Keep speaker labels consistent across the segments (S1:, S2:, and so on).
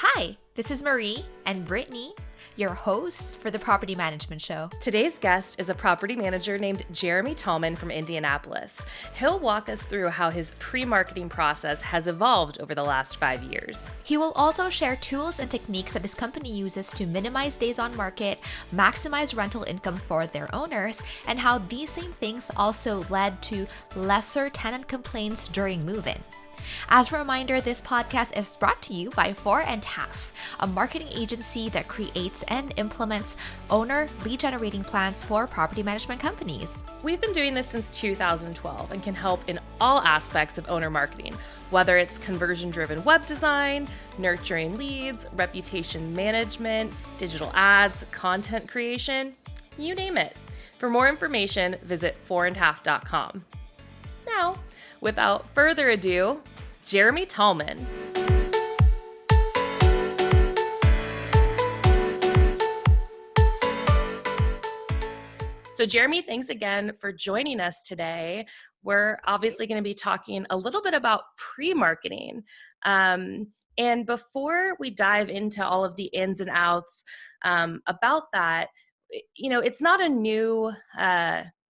S1: Hi, this is Marie and Brittany, your hosts for the Property Management Show.
S2: Today's guest is a property manager named Jeremy Tallman from Indianapolis. He'll walk us through how his pre-marketing process has evolved over the last 5 years.
S1: He will also share tools and techniques that his company uses to minimize days on market, maximize rental income for their owners, and how these same things also led to lesser tenant complaints during move-in. As a reminder, this podcast is brought to you by 4.5, a marketing agency that creates and implements owner lead generating plans for property management companies.
S2: We've been doing this since 2012 and can help in all aspects of owner marketing, whether it's conversion-driven web design, nurturing leads, reputation management, digital ads, content creation, you name it. For more information, visit 4.5.com. Now, without further ado, Jeremy Tallman. So Jeremy, thanks again for joining us today. We're obviously going to be talking a little bit about pre-marketing. And before we dive into all of the ins and outs about that, it's not a new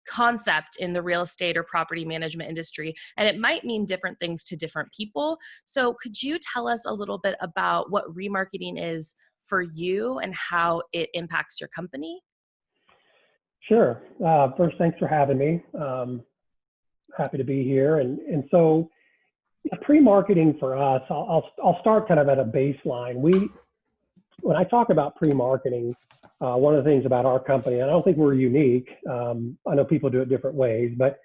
S2: concept in the real estate or property management industry, and it might mean different things to different people. So could you tell us a little bit about what remarketing is for you and how it impacts your company?
S3: Sure. First, thanks for having me. Happy to be here. And so pre-marketing for us, I'll start kind of at a baseline. When I talk about pre-marketing, one of the things about our company, and I don't think we're unique. I know people do it different ways, but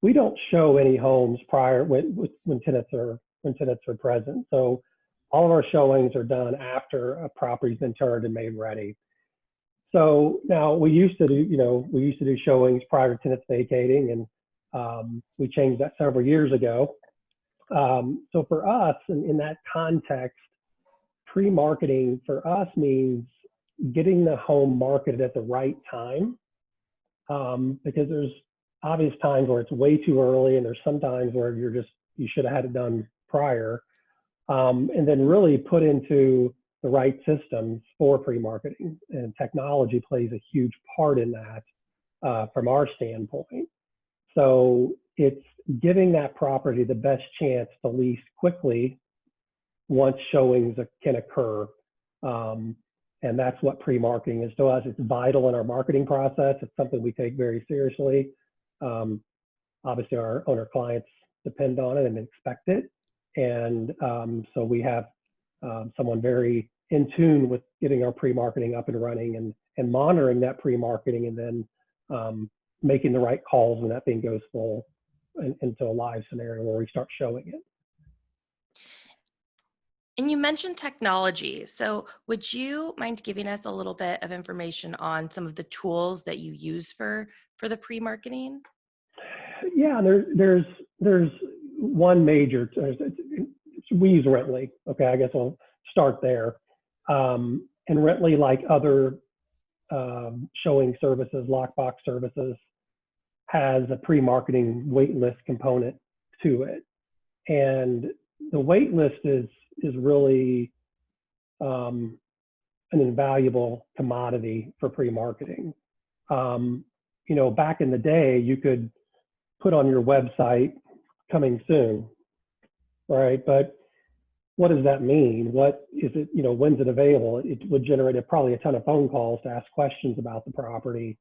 S3: we don't show any homes prior when tenants are present. So all of our showings are done after a property's been turned and made ready. So now we used to do showings prior to tenants vacating, and we changed that several years ago. So for us, in that context, pre-marketing for us means getting the home marketed at the right time, because there's obvious times where it's way too early, and there's some times where you should have had it done prior, and then really put into the right systems for pre-marketing. And technology plays a huge part in that from our standpoint. So it's giving that property the best chance to lease quickly once showings can occur. And that's what pre-marketing is to us. It's vital in our marketing process. It's something we take very seriously. Obviously, our owner clients depend on it and expect it. And so we have someone very in tune with getting our pre-marketing up and running and monitoring that pre-marketing, and then making the right calls when that thing goes full into a live scenario where we start showing it.
S2: And you mentioned technology. So would you mind giving us a little bit of information on some of the tools that you use for the pre-marketing?
S3: Yeah, there's one major, we use Rently. Okay, I guess I'll start there. And Rently, like other showing services, lockbox services, has a pre-marketing waitlist component to it. And the waitlist is really an invaluable commodity for pre-marketing. Back in the day, you could put on your website coming soon, right? But what does that mean? What is it, when's it available? It would generate probably a ton of phone calls to ask questions about the property.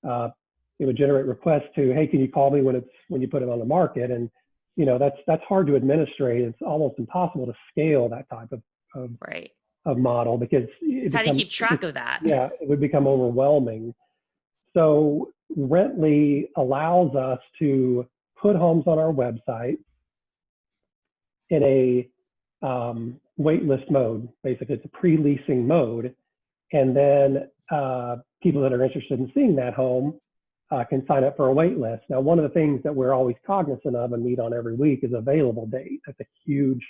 S3: It would generate requests to, hey, can you call me when you put it on the market? And that's hard to administrate. It's almost impossible to scale that type of model, because
S2: how do you keep track of that?
S3: Yeah, it would become overwhelming. So Rently allows us to put homes on our website in a waitlist mode. Basically, it's a pre-leasing mode, and then people that are interested in seeing that home can sign up for a wait list. Now, one of the things that we're always cognizant of and meet on every week is available date. That's a huge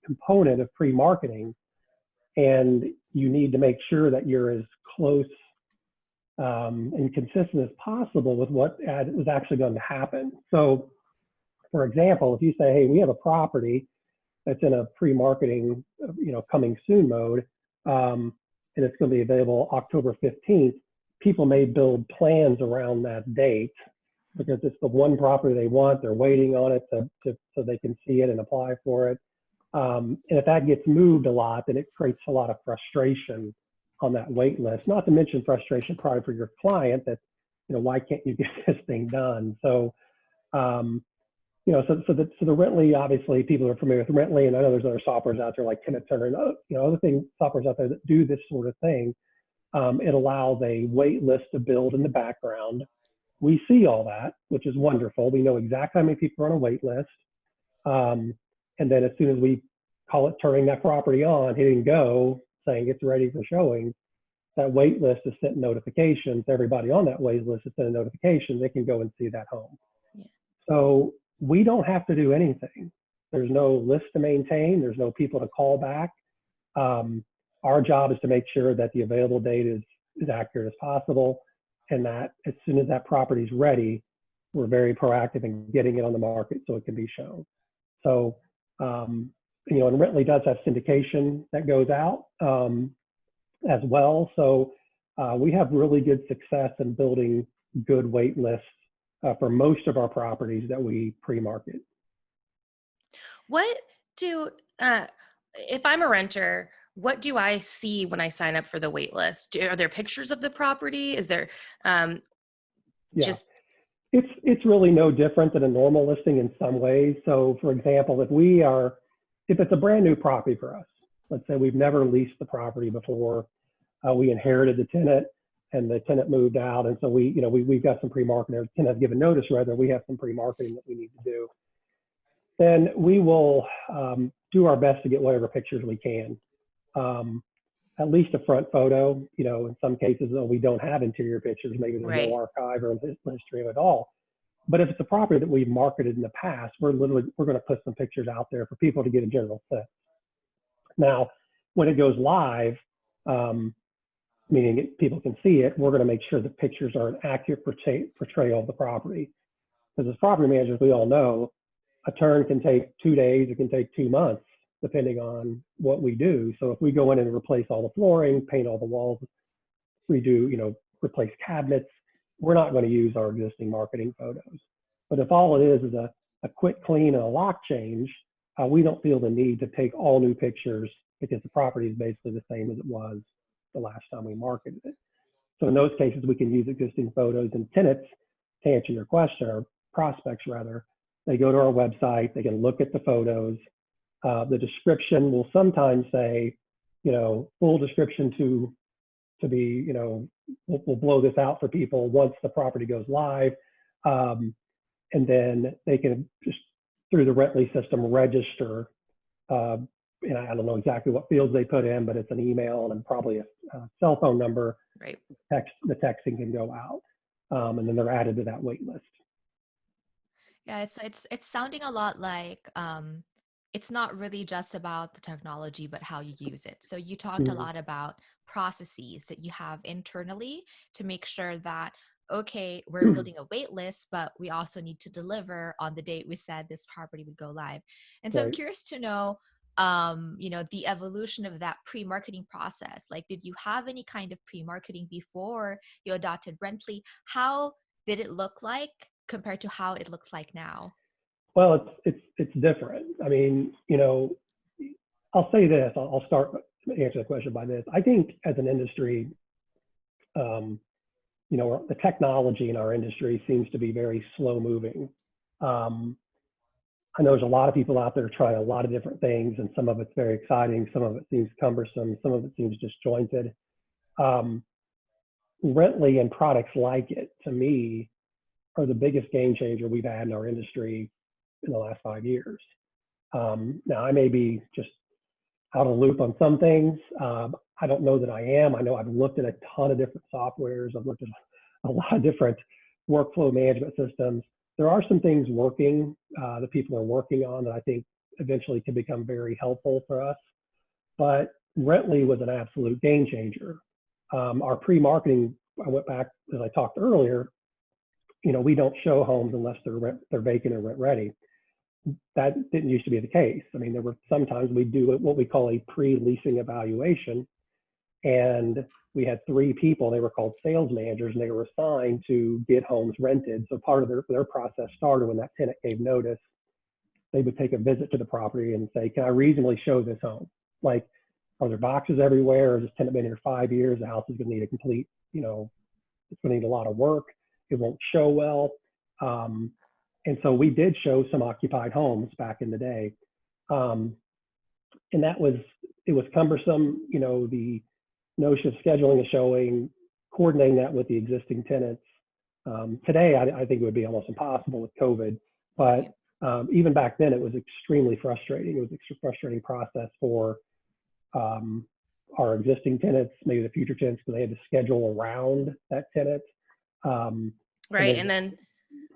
S3: component of pre-marketing. And you need to make sure that you're as close and consistent as possible with what is actually going to happen. So, for example, if you say, hey, we have a property that's in a pre-marketing, coming soon mode, and it's going to be available October 15th. People may build plans around that date because it's the one property they want. They're waiting on it so they can see it and apply for it. And if that gets moved a lot, then it creates a lot of frustration on that wait list. Not to mention frustration probably for your client that, why can't you get this thing done? So, so the Rently, obviously people are familiar with Rently, and I know there's other softwares out there like Tenants and other softwares out there that do this sort of thing. It allows a wait list to build in the background. We see all that, which is wonderful. We know exactly how many people are on a wait list. And then as soon as we call it turning that property on, hitting go, saying it's ready for showing, that wait list is sent notifications. Everybody on that wait list is sent a notification. They can go and see that home. Yeah. So we don't have to do anything. There's no list to maintain. There's no people to call back. Our job is to make sure that the available date is as accurate as possible, and that as soon as that property is ready, we're very proactive in getting it on the market so it can be shown. So, and Rently does have syndication that goes out as well. So we have really good success in building good wait lists for most of our properties that we pre-market.
S2: What do, if I'm a renter, what do I see when I sign up for the wait list? Are there pictures of the property? Is there just...
S3: It's really no different than a normal listing in some ways. So for example, if it's a brand new property for us, let's say we've never leased the property before, we inherited the tenant and the tenant moved out. And so we've got some pre-marketing, or the tenant has given notice rather, we have some pre-marketing that we need to do. Then we will do our best to get whatever pictures we can. At least a front photo, in some cases, we don't have interior pictures, maybe there's no archive or history of it all. But if it's a property that we've marketed in the past, we're going to put some pictures out there for people to get a general sense. Now, when it goes live, meaning people can see it, we're going to make sure the pictures are an accurate portrayal of the property. Because as property managers, we all know a turn can take 2 days, it can take 2 months, depending on what we do. So if we go in and replace all the flooring, paint all the walls, we do, replace cabinets, we're not going to use our existing marketing photos. But if all it is a quick clean and a lock change, we don't feel the need to take all new pictures because the property is basically the same as it was the last time we marketed it. So in those cases, we can use existing photos, and tenants, to answer your question, or prospects rather, they go to our website, they can look at the photos. The description will sometimes say, full description to be, we'll blow this out for people once the property goes live. And then they can just, through the Rently system, register. And I don't know exactly what fields they put in, but it's an email and probably a cell phone number.
S2: Right.
S3: The texting can go out. And then they're added to that wait list.
S1: Yeah, it's sounding a lot like it's not really just about the technology, but how you use it. So you talked a lot about processes that you have internally to make sure that, okay, we're building a wait list, but we also need to deliver on the date we said this property would go live. And so I'm curious to know, the evolution of that pre-marketing process. Like, did you have any kind of pre-marketing before you adopted Rently? How did it look like compared to how it looks like now?
S3: Well, it's different. I mean, I'll say this. I'll start to answer the question by this. I think as an industry, the technology in our industry seems to be very slow moving. I know there's a lot of people out there trying a lot of different things, and some of it's very exciting. Some of it seems cumbersome. Some of it seems disjointed. Rently and products like it, to me, are the biggest game changer we've had in our industry in the last 5 years. Now, I may be just out of the loop on some things. I don't know that I am. I know I've looked at a ton of different softwares. I've looked at a lot of different workflow management systems. There are some things working that people are working on that I think eventually can become very helpful for us. But Rently was an absolute game changer. Our pre-marketing, I went back, as I talked earlier, we don't show homes unless they're vacant or rent ready. that didn't used to be the case. I mean, there were sometimes we do what we call a pre-leasing evaluation, and we had 3 people. They were called sales managers, and they were assigned to get homes rented. So part of their process started when that tenant gave notice. They would take a visit to the property and say, can I reasonably show this home? Like, are there boxes everywhere? Has this tenant been here 5 years? The house is going to need a complete, it's going to need a lot of work. It won't show well. And so we did show some occupied homes back in the day. And it was cumbersome, the notion of scheduling a showing, coordinating that with the existing tenants. Today, I think it would be almost impossible with COVID, but even back then, it was extremely frustrating. It was a frustrating process for our existing tenants, maybe the future tenants, because they had to schedule around that tenant.
S2: Right, and then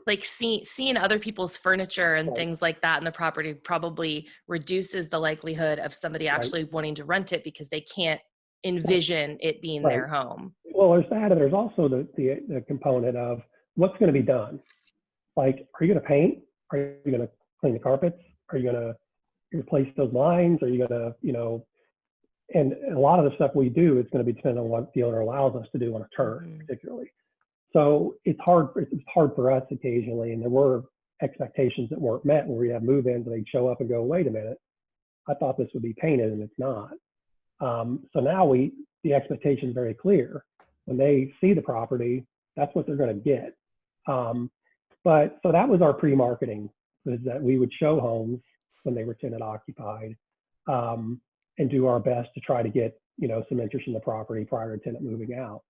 S2: like seeing other people's furniture and
S3: Right.
S2: things like that in the property probably reduces the likelihood of somebody actually wanting to rent it because they can't envision it being
S3: Right.
S2: their home.
S3: Well, there's that, and there's also the component of what's going to be done. Like, are you going to paint? Are you going to clean the carpets? Are you going to replace those lines? Are you going to, and a lot of the stuff we do is going to be dependent on what the owner allows us to do on a turn, particularly. So it's hard for us occasionally, and there were expectations that weren't met where we have move-ins and they'd show up and go, wait a minute, I thought this would be painted and it's not. So now the expectation is very clear. When they see the property, that's what they're going to get. But so that was our pre-marketing, was that we would show homes when they were tenant occupied, and do our best to try to get some interest in the property prior to tenant moving out.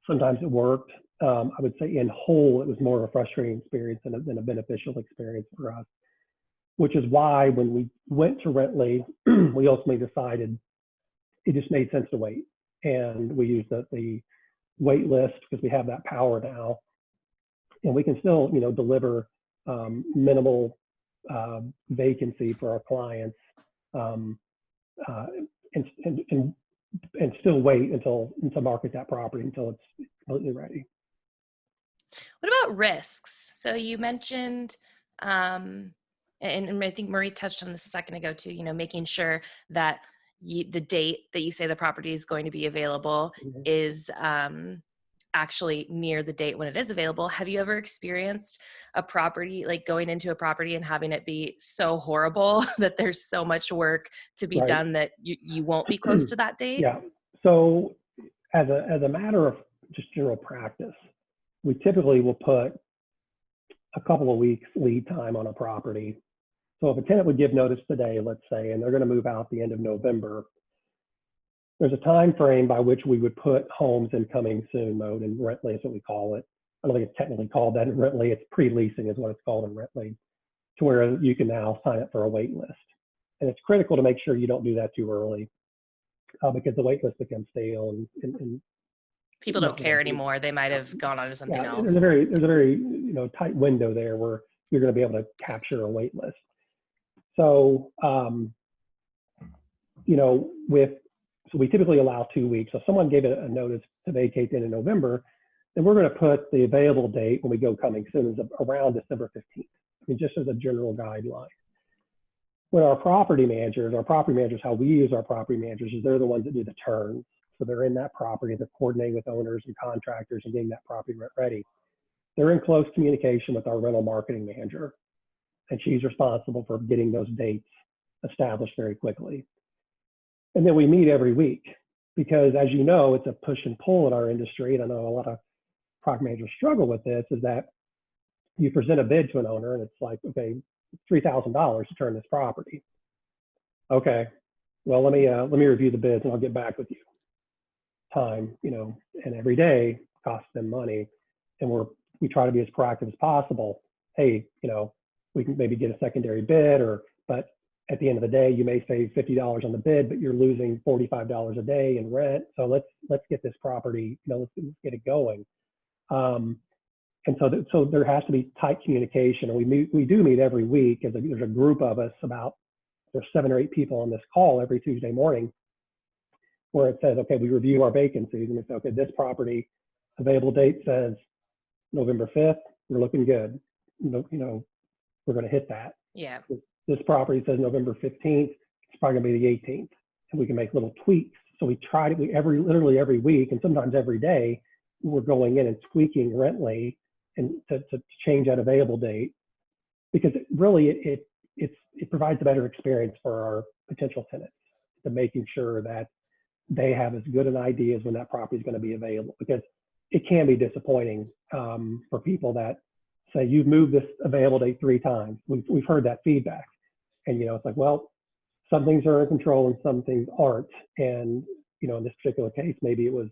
S3: Sometimes it worked. I would say in whole, it was more of a frustrating experience than a beneficial experience for us, which is why when we went to Rently, we ultimately decided it just made sense to wait. And we used the wait list because we have that power now. And we can still, deliver minimal vacancy for our clients, and still wait until market that property until it's completely ready.
S2: What about risks? So you mentioned, and I think Marie touched on this a second ago too, making sure that the date that you say the property is going to be available is actually near the date when it is available. Have you ever experienced a property, like going into a property and having it be so horrible that there's so much work to be done that you won't be close to that date?
S3: Yeah. So as a matter of just general practice, we typically will put a couple of weeks lead time on a property. So if a tenant would give notice today, let's say, and they're going to move out the end of November, there's a time frame by which we would put homes in coming soon mode, and Rently is what we call it. I don't think it's technically called that in Rently. It's pre-leasing is what it's called in Rently, to where you can now sign up for a wait list. And it's critical to make sure you don't do that too early, because the wait list becomes stale and
S2: people don't care anymore. They might have gone on to something else.
S3: There's a very tight window there where you're going to be able to capture a wait list. So so we typically allow 2 weeks. So if someone gave a notice to vacate in November, then we're going to put the available date when we go coming soon is around December 15th. I mean, just as a general guideline. When our property managers, how we use our property managers is they're the ones that do the turns. So they're in that property, they're coordinating with owners and contractors and getting that property ready. They're in close communication with our rental marketing manager, and she's responsible for getting those dates established very quickly. And then we meet every week because, as you know, it's a push and pull in our industry. And I know a lot of property managers struggle with this, is that you present a bid to an owner and it's like, okay, $3,000 to turn this property. Okay, well, let me review the bids and I'll get back with you. Time, and every day costs them money. And we try to be as proactive as possible. Hey, we can maybe get a secondary bid, but at the end of the day, you may save $50 on the bid, but you're losing $45 a day in rent. So let's get this property, let's get it going. And so there has to be tight communication, and we do meet every week. There's a group of us, there's 7 or 8 people on this call every Tuesday morning, where it says, okay, we review our vacancies, and we say, okay, this property available date says November 5th. We're looking good. We're going to hit that.
S2: Yeah.
S3: This property says November 15th, it's probably gonna be the 18th. And we can make little tweaks. So we tried it literally every week and sometimes every day, we're going in and tweaking Rently and to change that available date, because it provides a better experience for our potential tenants, to making sure that they have as good an idea as when that property is going to be available, because it can be disappointing for people that say, you've moved this available date 3 times. We've heard that feedback, and it's like, well, some things are in control and some things aren't. And in this particular case, maybe it was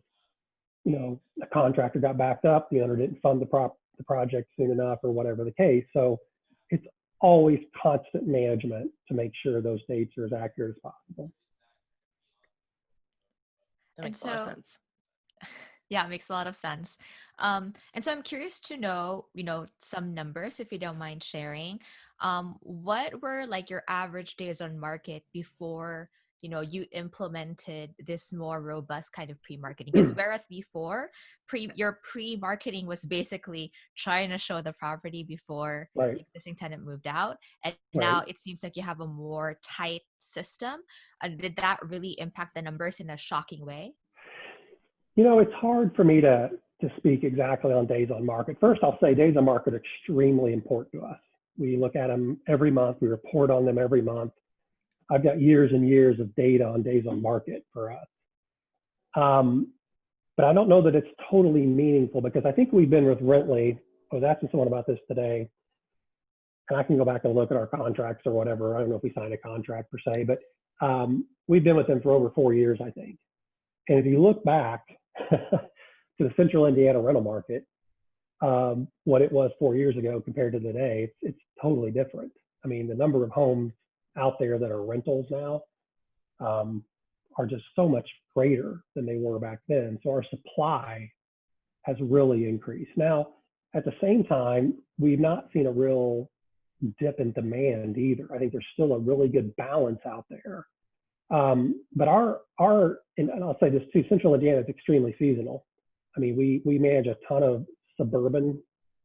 S3: the contractor got backed up, the owner didn't fund the project soon enough, or whatever the case. So it's always constant management to make sure those dates are as accurate as possible.
S2: That
S1: And
S2: makes a lot of
S1: so,
S2: sense.
S1: yeah, it makes a lot of sense. And so I'm curious to know, some numbers, if you don't mind sharing. What were like your average days on market before, you implemented this more robust kind of pre-marketing? Because whereas before, your pre-marketing was basically trying to show the property before
S3: Right,
S1: the existing tenant moved out, and
S3: right.
S1: now it seems like you have a more tight system. Did that really impact the numbers in a shocking way?
S3: It's hard for me to speak exactly on days on market. First, I'll say days on market are extremely important to us. We look at them every month. We report on them every month. I've got years and years of data on days on market for us. But I don't know that it's totally meaningful, because I think we've been with Rently. I was asking someone about this today, and I can go back and look at our contracts or whatever. I don't know if we signed a contract per se, but we've been with them for over 4 years, I think. And if you look back to the central Indiana rental market, what it was 4 years ago compared to today, it's totally different. I mean, the number of homes out there that are rentals now are just so much greater than they were back then. So our supply has really increased. Now, at the same time, we've not seen a real dip in demand either. I think there's still a really good balance out there. But and I'll say this too, Central Indiana is extremely seasonal. I mean, we manage a ton of suburban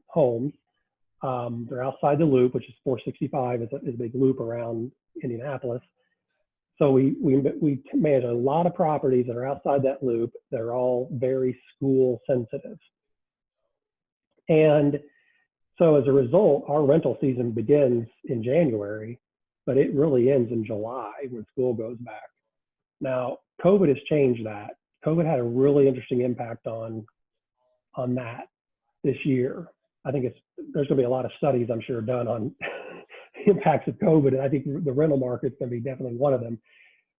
S3: homes. They're outside the loop, which is 465 is a big loop around Indianapolis. So we manage a lot of properties that are outside that loop. They're all very school sensitive. And so as a result, our rental season begins in January, but it really ends in July when school goes back. Now, COVID has changed that. COVID had a really interesting impact on that this year. I think there's going to be a lot of studies, I'm sure, done on the impacts of COVID, and I think the rental market's going to be definitely one of them.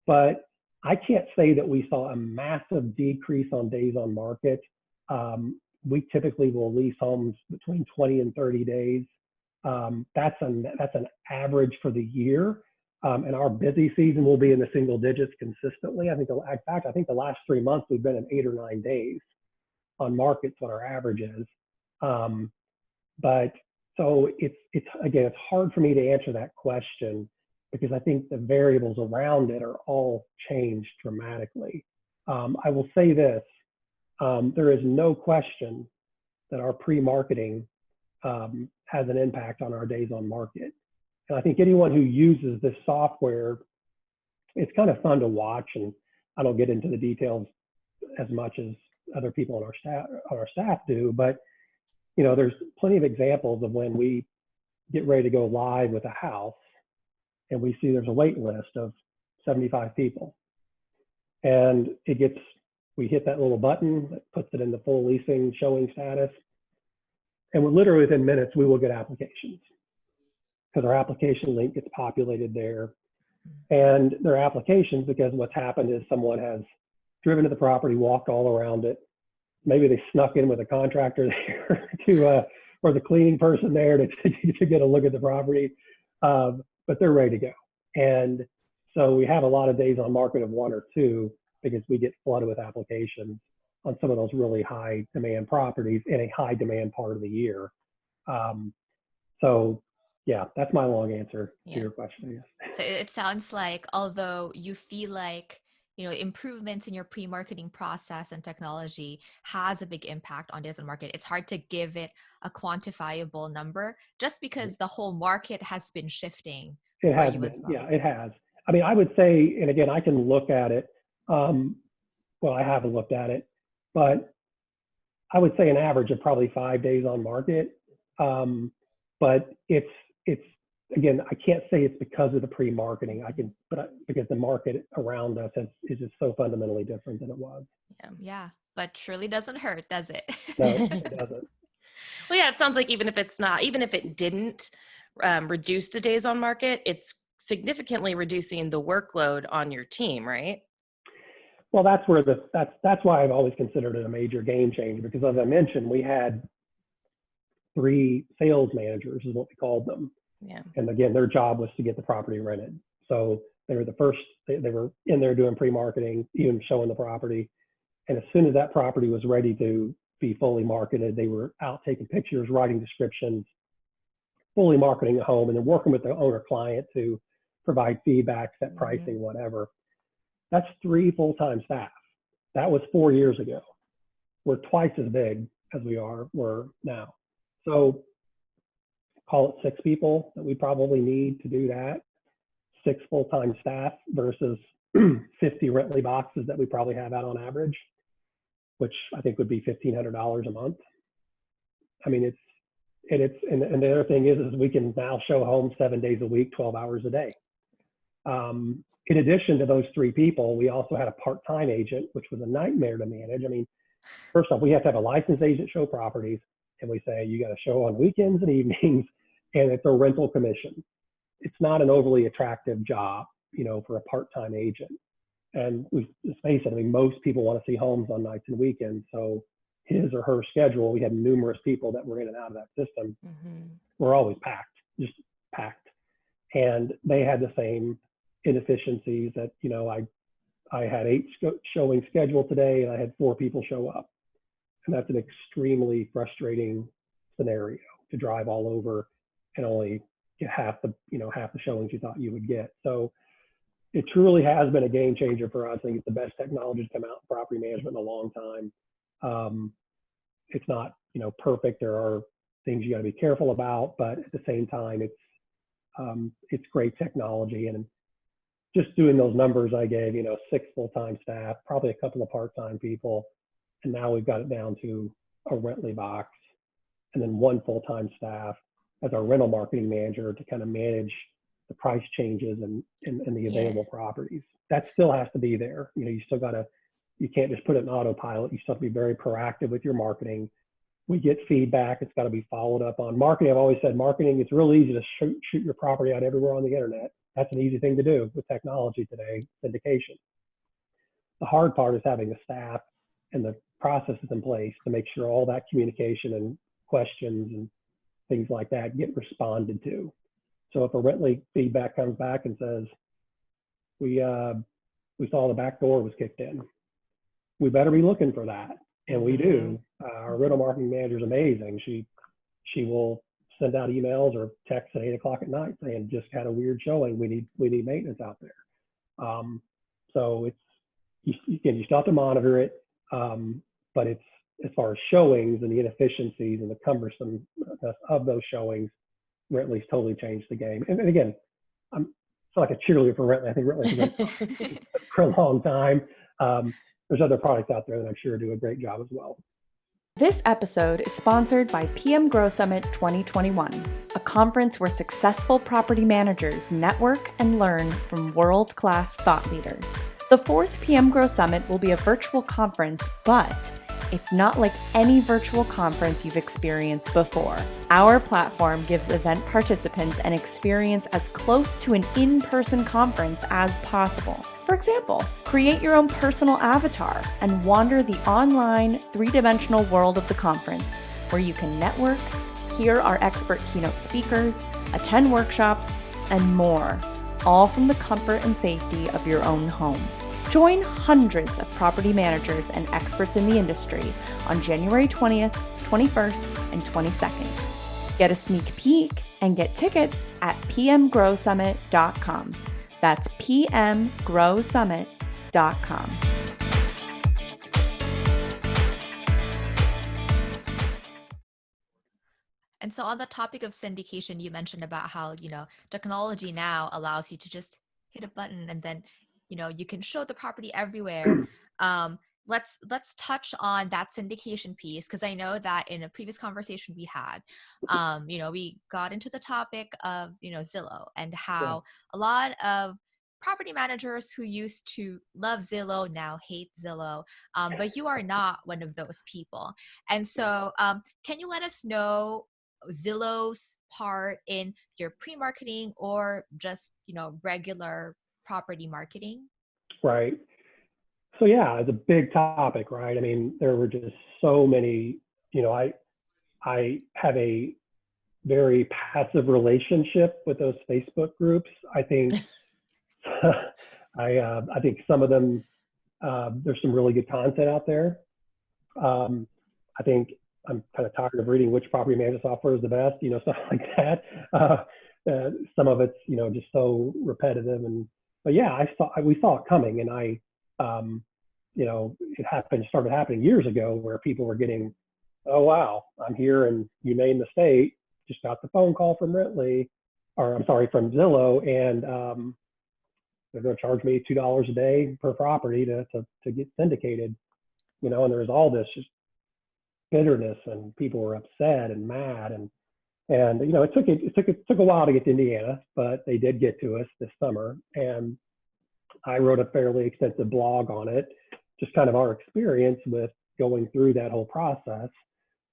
S3: But I can't say that we saw a massive decrease on days on market. We typically will lease homes between 20 and 30 days. That's an average for the year. And our busy season will be in the single digits consistently. In fact, I think the last 3 months we've been in 8 or 9 days on markets, what our average is. But so it's hard for me to answer that question, because I think the variables around it are all changed dramatically. I will say this, there is no question that our pre-marketing has an impact on our days on market. And I think anyone who uses this software, it's kind of fun to watch, and I don't get into the details as much as other people on our staff do, but there's plenty of examples of when we get ready to go live with a house and we see there's a wait list of 75 people, and we hit that little button that puts it in the full leasing showing status, and we're literally within minutes we will get applications, because our application link gets populated there. And there are applications because what's happened is someone has driven to the property, walked all around it. Maybe they snuck in with a contractor there or the cleaning person there to get a look at the property, but they're ready to go. And so we have a lot of days on market of 1 or 2, because we get flooded with applications on some of those really high demand properties in a high demand part of the year. So yeah, that's my long answer to your question.
S1: So it sounds like, although you feel like, improvements in your pre-marketing process and technology has a big impact on days on market. It's hard to give it a quantifiable number just because the whole market has been shifting
S3: It
S1: for
S3: has
S1: you as
S3: been.
S1: well.
S3: Yeah, it has. I mean, I would say, and again, I can look at it. Well, I haven't looked at it, but I would say an average of probably 5 days on market. But it's again, I can't say it's because of the pre-marketing. Because the market around us is just so fundamentally different than it was.
S1: Yeah, but surely doesn't hurt, does it?
S3: No, it doesn't.
S2: Well, yeah, it sounds like even if it didn't reduce the days on market, it's significantly reducing the workload on your team, right?
S3: Well, that's why I've always considered it a major game changer, because as I mentioned, we had 3 sales managers is what we called them.
S2: Yeah.
S3: And again, their job was to get the property rented. So they were the first, they were in there doing pre-marketing, even showing the property. And as soon as that property was ready to be fully marketed, they were out taking pictures, writing descriptions, fully marketing the home, and then working with the owner client to provide feedback, set pricing, whatever. That's 3 full-time staff. That was 4 years ago. We're twice as big as we're now. So call it 6 people that we probably need to do that. 6 full-time staff versus 50 Rentley boxes that we probably have out on average, which I think would be $1,500 a month. I mean, and the other thing is we can now show homes 7 days a week, 12 hours a day. In addition to those 3 people, we also had a part-time agent, which was a nightmare to manage. I mean, first off, we have to have a licensed agent show properties, and we say you got to show on weekends and evenings, and it's a rental commission. It's not an overly attractive job, for a part-time agent. And let's face it, I mean, most people want to see homes on nights and weekends. So his or her schedule, we had numerous people that were in and out of that system. We're always just packed. And they had the same inefficiencies that, I had 8 showing scheduled today, and I had 4 people show up. And that's an extremely frustrating scenario to drive all over and only get half the showings you thought you would get. So it truly has been a game changer for us. I think it's the best technology to come out in property management in a long time. It's not, perfect. There are things you got to be careful about, but at the same time, it's great technology. And just doing those numbers I gave, 6 full-time staff, probably a couple of part-time people, and now we've got it down to a Rentley box, and then 1 full-time staff as our rental marketing manager to kind of manage the price changes and the available properties. That still has to be there. You can't just put it in autopilot. You still have to be very proactive with your marketing. We get feedback. It's got to be followed up on. Marketing, I've always said marketing, it's real easy to shoot your property out everywhere on the internet. That's an easy thing to do with technology today, syndication. The hard part is having the staff and the processes in place to make sure all that communication and questions and things like that get responded to. So if a Rentley feedback comes back and says, we saw the back door was kicked in, we better be looking for that. And we do. Our rental marketing manager is amazing. She will send out emails or texts at 8 o'clock at night saying, just had a weird showing. We need maintenance out there. So you still have to monitor it. But it's, as far as showings and the inefficiencies and the cumbersomeness of those showings, Rentley's totally changed the game. And again, I'm like a cheerleader for Rentley. I think Rentley's been for a long time. There's other products out there that I'm sure do a great job as well.
S4: This episode is sponsored by PM Grow Summit 2021, a conference where successful property managers network and learn from world-class thought leaders. The 4th PM Grow Summit will be a virtual conference, but it's not like any virtual conference you've experienced before. Our platform gives event participants an experience as close to an in-person conference as possible. For example, create your own personal avatar and wander the online, 3-dimensional world of the conference, where you can network, hear our expert keynote speakers, attend workshops, and more, all from the comfort and safety of your own home. Join hundreds of property managers and experts in the industry on January 20th, 21st, and 22nd. Get a sneak peek and get tickets at pmgrowsummit.com. That's pre-leasingevaluation.com.
S1: And so on the topic of syndication, you mentioned about how, technology now allows you to just hit a button and then, you can show the property everywhere. Let's touch on that syndication piece, because I know that in a previous conversation we had, we got into the topic of, Zillow and how a lot of property managers who used to love Zillow now hate Zillow, but you are not one of those people. And so can you let us know Zillow's part in your pre-marketing or just, regular property marketing?
S3: Right. So yeah, it's a big topic, right? I mean, there were just so many, I have a very passive relationship with those Facebook groups. I think, I think some of them, there's some really good content out there. I think I'm kind of tired of reading which property management software is the best, stuff like that. Some of it's, just so repetitive, but yeah, we saw it coming, and it started happening years ago where people were getting, oh wow, I'm here and you name the state, just got the phone call from from Zillow, and they're going to charge me $2 a day per property to get syndicated, and there was all this just bitterness, and people were upset and mad, and it took a while to get to Indiana, but they did get to us this summer, and I wrote a fairly extensive blog on it, just kind of our experience with going through that whole process.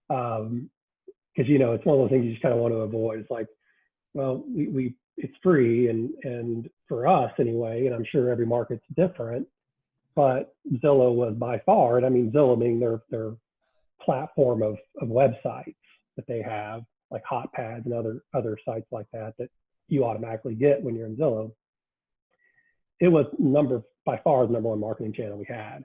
S3: Because it's one of those things you just kind of want to avoid. It's like, well, it's free, and for us anyway, and I'm sure every market's different, but Zillow was by far, and I mean Zillow being their platform of websites that they have, like Hotpads and other sites like that you automatically get when you're in Zillow. It was by far the number one marketing channel we had.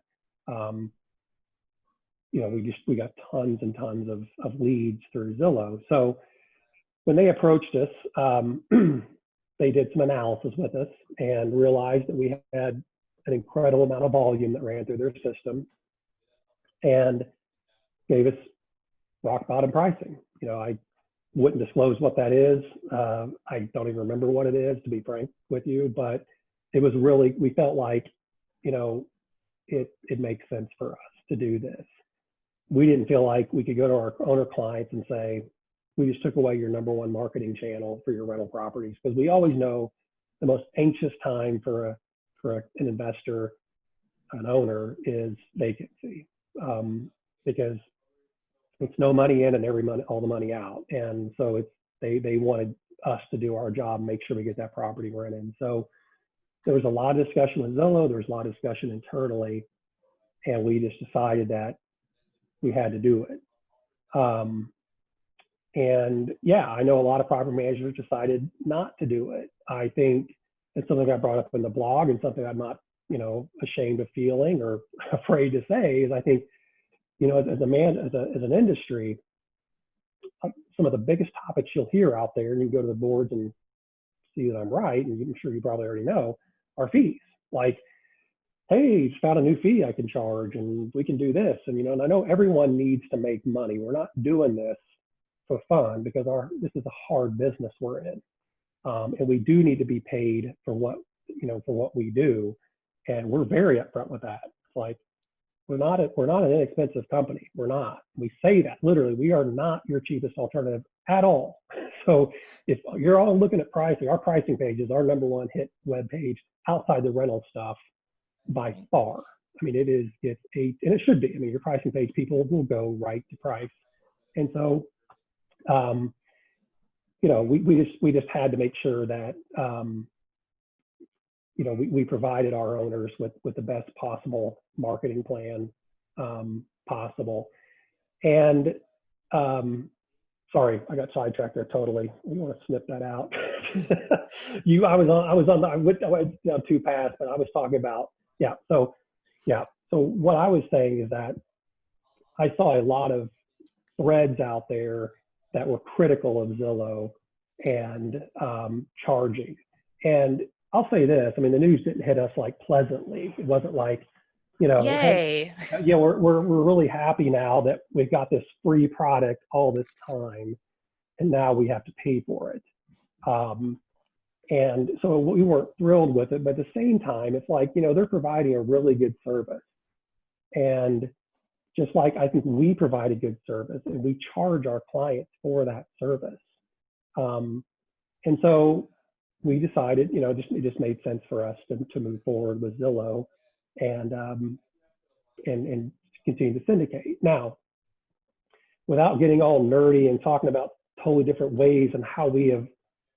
S3: We got tons and tons of leads through Zillow. So when they approached us, they did some analysis with us and realized that we had an incredible amount of volume that ran through their system, and gave us rock bottom pricing. I wouldn't disclose what that is. I don't even remember what it is, to be frank with you, but it was really, we felt like, it makes sense for us to do this. We didn't feel like we could go to our owner clients and say, we just took away your number one marketing channel for your rental properties, because we always know the most anxious time for an investor, an owner, is vacancy, because it's no money in and all the money out, and so they wanted us to do our job and make sure we get that property rented. So there was a lot of discussion with Zillow. There was a lot of discussion internally, and we just decided that we had to do it. And yeah, I know a lot of property managers decided not to do it. I think it's something I brought up in the blog, and something I'm not, ashamed of feeling or afraid to say, is I think, as an industry, some of the biggest topics you'll hear out there, and you go to the boards and see that I'm right, and I'm sure you probably already know, are fees. Like, hey, just found a new fee I can charge, and we can do this. And, and I know everyone needs to make money. We're not doing this for fun, because this is a hard business we're in. And we do need to be paid for what we do. And we're very upfront with that. It's like, we're not an inexpensive company. We're not. We say that literally. We are not your cheapest alternative at all. So if you're all looking at pricing, our pricing page is our number one hit web page outside the rental stuff by far. I mean, and it should be. I mean, your pricing page, people will go right to price. And so, we just had to make sure that we provided our owners with the best possible marketing plan possible. And sorry, I got sidetracked there totally. You want to snip that out? I went down too fast, but I was talking about, So what I was saying is that I saw a lot of threads out there that were critical of Zillow and charging. And I'll say this. I mean, the news didn't hit us like pleasantly. It wasn't like, hey,
S2: Yay.
S3: yeah, we're really happy now that we've got this free product all this time, and now we have to pay for it. And so we weren't thrilled with it, but at the same time, it's like, they're providing a really good service. And just like I think we provide a good service and we charge our clients for that service. And so we decided, it just made sense for us to move forward with Zillow and continue to syndicate. Now, without getting all nerdy and talking about totally different ways and how we have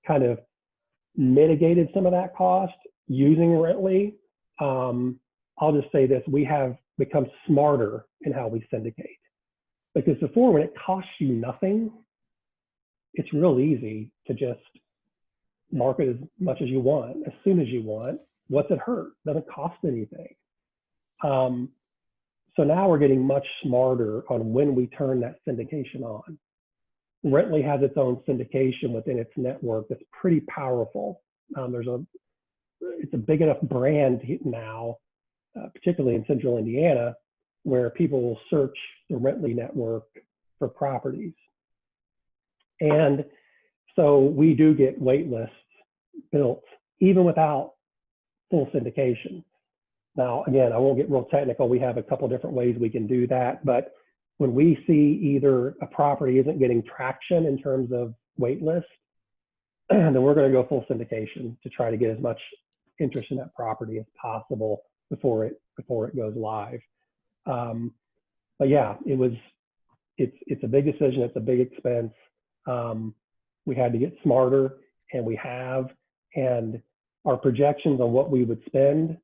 S3: kind of mitigated some of that cost using Rently, I'll just say this: we have become smarter in how we syndicate. Because before, when it costs you nothing, it's real easy to just market as much as you want, as soon as you want. What's it hurt? Doesn't cost anything. So now we're getting much smarter on when we turn that syndication on. Rently has its own syndication within its network that's pretty powerful. It's a big enough brand now, particularly in central Indiana, where people will search the Rently network for properties. And so we do get wait lists built even without full syndication. Now, again, I won't get real technical. We have a couple different ways we can do that. But when we see either a property isn't getting traction in terms of wait list, then we're going to go full syndication to try to get as much interest in that property as possible before it goes live. But yeah, it's a big decision. It's a big expense. We had to get smarter, and we have. And our projections on what we would spend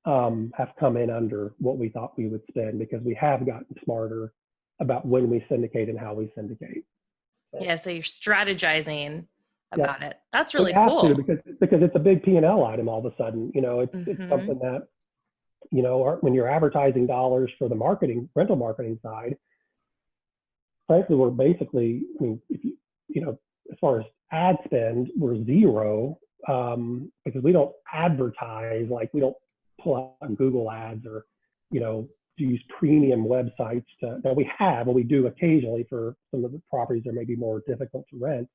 S3: have come in under what we thought we would spend, because we have gotten smarter about when we syndicate and how we syndicate.
S2: Yeah, so you're strategizing about it. That's really
S3: we have
S2: cool.
S3: to, because it's a big P&L item all of a sudden. It's something that, when you're advertising dollars for the rental marketing side, frankly, we're basically, I mean, if as far as ad spend, we're zero, because we don't advertise, like we don't pull out Google ads or, use premium websites that we have, and we do occasionally for some of the properties that may be more difficult to rent.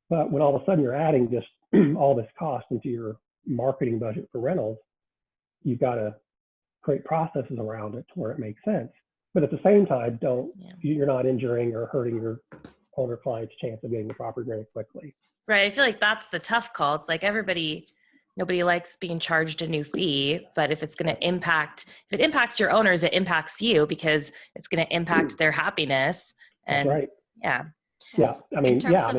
S3: But when all of a sudden you're adding just all this cost into your marketing budget for rentals, you've got to create processes around it to where it makes sense. But at the same time, you're not injuring or hurting your owner client's chance of getting the property very quickly.
S2: Right. I feel like that's the tough call. It's like nobody likes being charged a new fee, but if it impacts your owners, it impacts you, because it's going to impact their happiness. And
S3: that's right.
S2: Yeah.
S3: I mean,
S1: in terms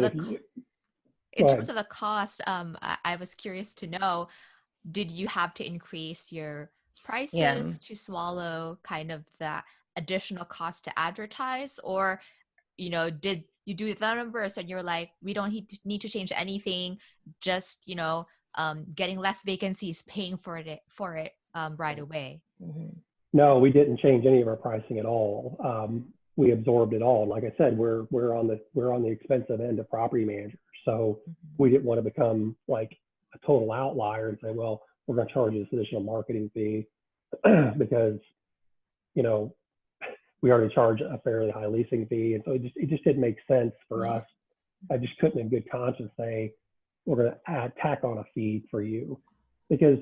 S3: of
S1: the cost, I was curious to know, did you have to increase your prices to swallow kind of the additional cost to advertise, or did you do the numbers and you're like, we don't need to change anything, just getting less vacancies, paying for it right away?
S2: Mm-hmm.
S3: No, we didn't change any of our pricing at all. We absorbed it all. Like I said, we're on the expensive end of property managers, so we didn't want to become like a total outlier and say, well, we're going to charge you this additional marketing fee because we already charge a fairly high leasing fee, and so it just didn't make sense for us. I just couldn't in good conscience say we're going to tack on a fee for you, because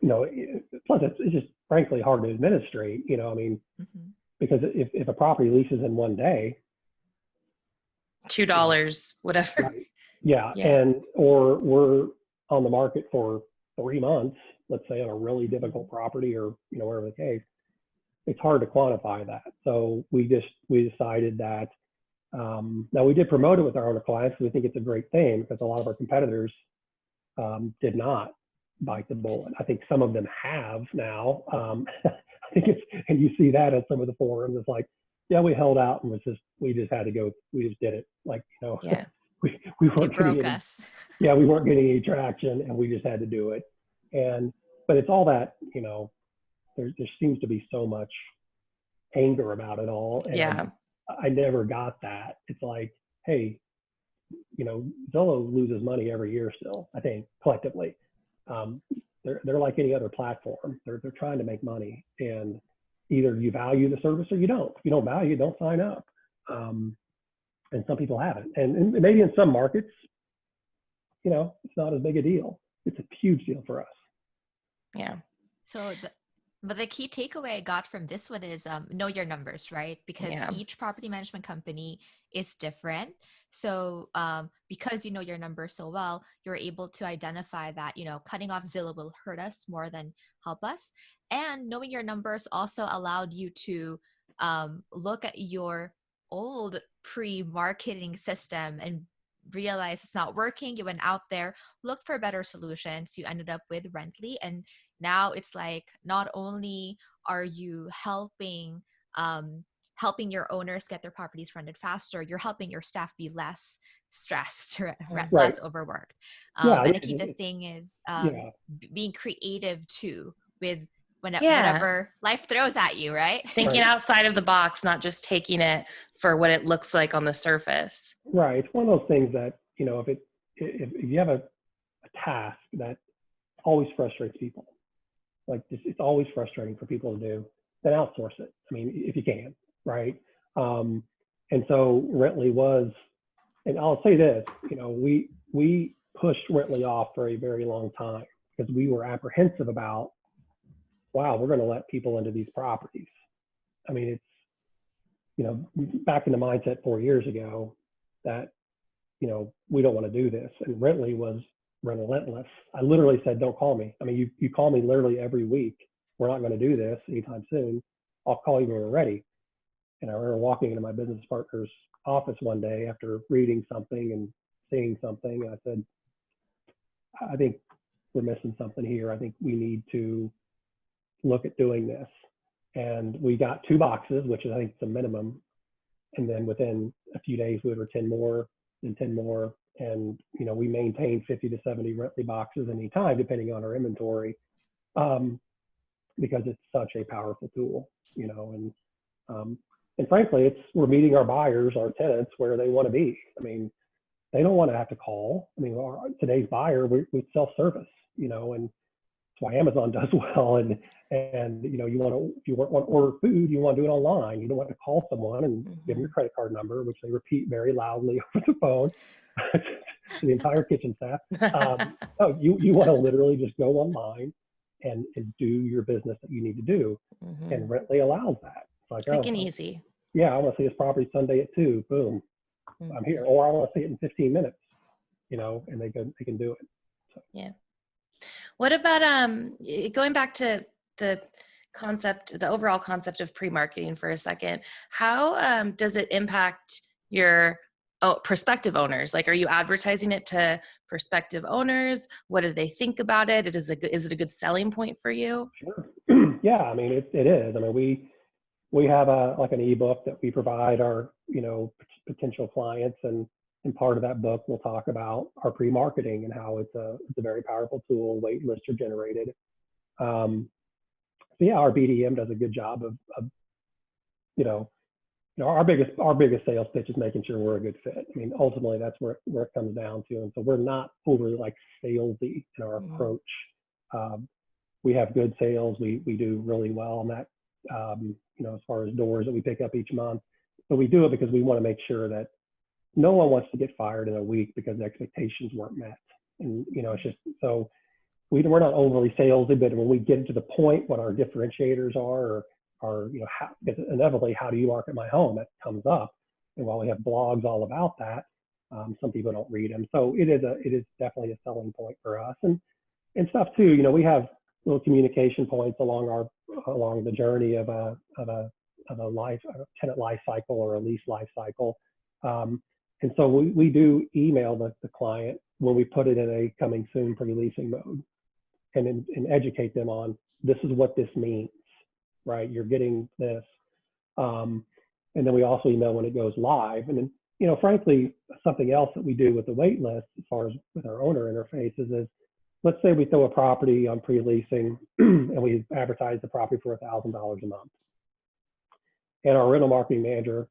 S3: plus it's just frankly hard to administrate. Because if a property leases in one day,
S2: $2, whatever.
S3: Right. Yeah. Or we're on the market for 3 months, let's say, on a really difficult property, or whatever the case, it's hard to quantify that. So we decided that now we did promote it with our owner clients, because we think it's a great thing, because a lot of our competitors did not bite the bullet. I think some of them have now. I think and you see that on some of the forums. It's like, yeah, we held out and we just had to go. We just did it. Like, we weren't getting any, yeah, we weren't getting any traction, and we just had to do it. But it's all that, there seems to be so much anger about it all. And I never got that. It's like, hey, Zillow loses money every year still, I think, collectively. They're like any other platform. They're trying to make money, and either you value the service or you don't. If you don't value it, don't sign up. And some people haven't. And maybe in some markets, it's not as big a deal. It's a huge deal for us.
S2: Yeah.
S1: But the key takeaway I got from this one is know your numbers, right? Because each property management company is different. So because you know your numbers so well, you're able to identify that, cutting off Zillow will hurt us more than help us. And knowing your numbers also allowed you to look at your old pre-marketing system and realize it's not working. You went out there, looked for better solutions. You ended up with Rently, and now it's like not only are you helping your owners get their properties rented faster, you're helping your staff be less stressed, less overworked. And the key thing is being creative too with whatever life throws at you, right?
S2: Thinking outside of the box, not just taking it for what it looks like on the surface.
S3: Right. It's one of those things that, if you have a task that always frustrates people, like it's always frustrating for people to do, then outsource it. I mean, if you can, right? And so Rently was, and I'll say this, we pushed Rently off for a very long time because we were apprehensive about, wow, we're going to let people into these properties. I mean, it's, back in the mindset 4 years ago that, we don't want to do this. And Rently was relentless. I literally said, don't call me. I mean, you call me literally every week. We're not going to do this anytime soon. I'll call you when we're ready. And I remember walking into my business partner's office one day after reading something and seeing something. And I said, I think we're missing something here. I think we need to look at doing this. And we got 2 boxes, which is, I think, the minimum. And then within a few days, we were 10 more and 10 more. And, we maintained 50 to 70 Rently boxes any time, depending on our inventory, because it's such a powerful tool, and frankly, we're meeting our buyers, our tenants, where they want to be. I mean, they don't want to have to call. I mean, today's buyer, we self-service, and that's why Amazon does well. And if you want to order food, you want to do it online. You don't want to call someone and give them your credit card number, which they repeat very loudly over the phone to the entire kitchen staff. No, you want to literally just go online and do your business that you need to do. And Rently allows that. It's like,
S2: quick and easy.
S3: Yeah, I want to see this property Sunday at 2. Boom, I'm here. Or I want to see it in 15 minutes. And they can do it. So.
S2: Yeah. What about going back to the overall concept of pre-marketing for a second? How does it impact your prospective owners? Like, are you advertising it to prospective owners? What do they think about it? Is it a good selling point for you?
S3: Sure. Yeah, I mean, it is. I mean, we have an ebook that we provide our potential clients, and part of that book we'll talk about our pre-marketing and how it's a very powerful tool. Wait lists are generated. So yeah, our BDM does a good job of our biggest sales pitch is making sure we're a good fit. I mean, ultimately that's where it comes down to. And so we're not overly salesy in our approach. We have good sales. We do really well on that. As far as doors that we pick up each month, but we do it because we want to make sure that no one wants to get fired in a week because the expectations weren't met. And, it's just, so we're not overly salesy, but when we get to the point, what our differentiators are, or inevitably, how do you market my home? That comes up. And while we have blogs all about that, some people don't read them. So it is definitely a selling point for us, and stuff too. We have little communication points along the journey of a tenant life cycle or a lease life cycle. And so we do email the client when we put it in a coming soon pre-leasing mode, and educate them on, this is what this means, right? You're getting this. And then we also email when it goes live. And then, frankly, something else that we do with the wait list as far as with our owner interfaces is, let's say we throw a property on pre-leasing and we advertise the property for $1,000 a month. And our rental marketing manager,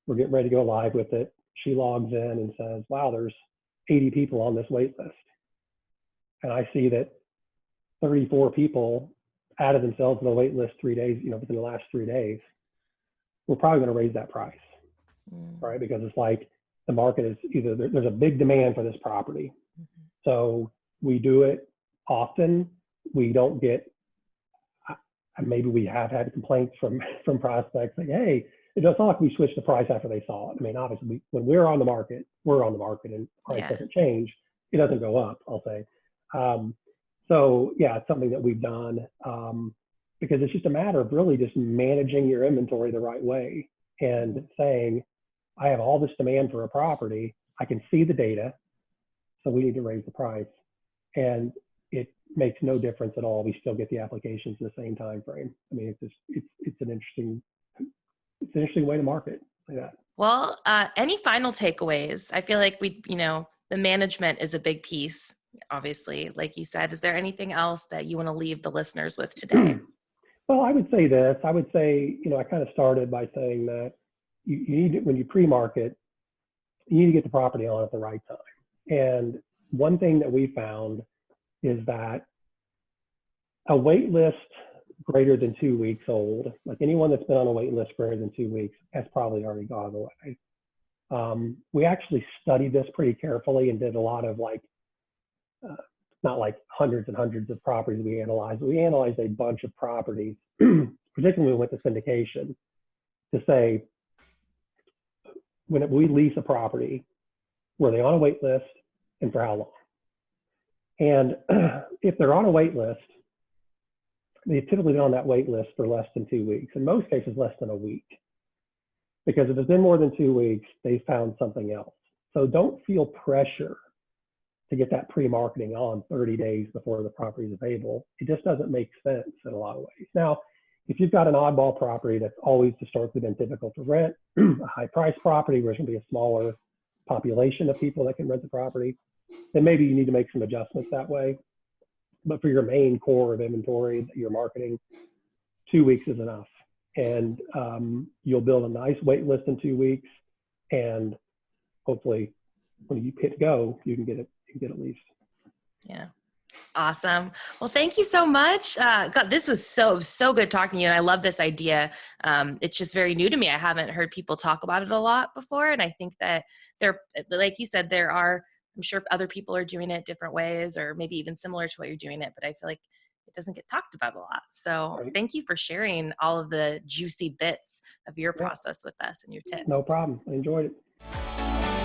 S3: we're getting ready to go live with it. She logs in and says, wow, there's 80 people on this wait list. And I see that 34 people added themselves to the wait list 3 days, within the last 3 days, we're probably going to raise that price, right? Because it's like the market is either there's a big demand for this property. So we do it often. We don't get, maybe we have had complaints from prospects like, hey, it doesn't like we switched the price after they saw it. I mean, obviously, when we're on the market, and price doesn't change. It doesn't go up, I'll say. So yeah, it's something that we've done because it's just a matter of really just managing your inventory the right way and saying, I have all this demand for a property. I can see the data, so we need to raise the price. And it makes no difference at all. We still get the applications in the same time frame. I mean, it's an interesting way to market like that.
S2: Well, any final takeaways? I feel like the management is a big piece, obviously, like you said. Is there anything else that you want to leave the listeners with today?
S3: Well, I would say this. I would say, I kind of started by saying that you need to, when you pre-market, you need to get the property on at the right time. And one thing that we found is that a wait list greater than 2 weeks old, like anyone that's been on a wait list greater than 2 weeks, has probably already gone away. We actually studied this pretty carefully and did a lot of not like hundreds and hundreds of properties we analyzed, but we analyzed a bunch of properties, particularly when we went to syndication, to say, when we lease a property, were they on a wait list and for how long? And if they're on a wait list, they've typically been on that wait list for less than 2 weeks, in most cases less than a week. Because if it's been more than 2 weeks, they found something else. So don't feel pressure to get that pre-marketing on 30 days before the property is available. It just doesn't make sense in a lot of ways. Now, if you've got an oddball property that's always historically been difficult to rent, a high price property where there's going to be a smaller population of people that can rent the property, then maybe you need to make some adjustments that way. But for your main core of inventory that you're marketing, 2 weeks is enough. And you'll build a nice wait list in 2 weeks. And hopefully when you hit go, you can get it leased.
S2: Yeah. Awesome. Well, thank you so much. God, this was so good talking to you. And I love this idea. It's just very new to me. I haven't heard people talk about it a lot before. And I think that like you said, I'm sure other people are doing it different ways, or maybe even similar to what you're doing it, but I feel like it doesn't get talked about a lot. So Thank you for sharing all of the juicy bits of your process with us and your tips.
S3: No problem. I enjoyed it.